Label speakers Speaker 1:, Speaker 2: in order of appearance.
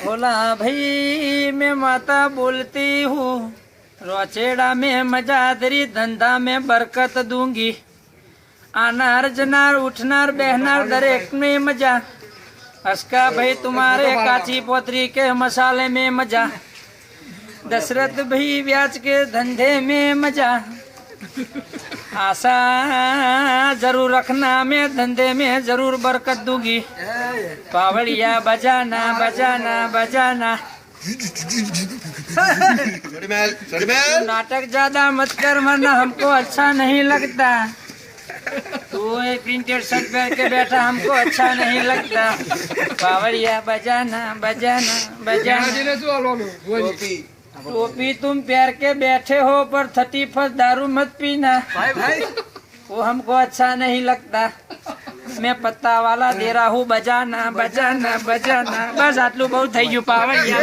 Speaker 1: बोला भाई मैं माता बोलती हूँ, रोचेड़ा में मजा तेरी धंधा में बरकत दूंगी। आनार जनार उठनार बहनार दरेक में मजा। अस्का भाई तुम्हारे काची पोतरी के मसाले में मजा। दशरथ भाई ब्याज के धंधे में मजा। आशा जरूर रखना, मैं धंधे में जरूर बरकत दूंगी। पावड़िया बजाना बजाना बजाना। नाटक ज्यादा मत कर वरना हमको अच्छा नहीं लगता। तू एक प्रिंटेड शर्ट पहन के बैठा हमको अच्छा नहीं लगता। पावड़िया बजाना बजाना बजाना। टोपी तुम प्यार के बैठे हो पर 31 दारू मत पीना भाई वो हमको अच्छा नहीं लगता। मैं पत्ता वाला दे रहा हूँ बजाना बजाना बजाना। बस आटलू बहुत थई गયું पावड़िया।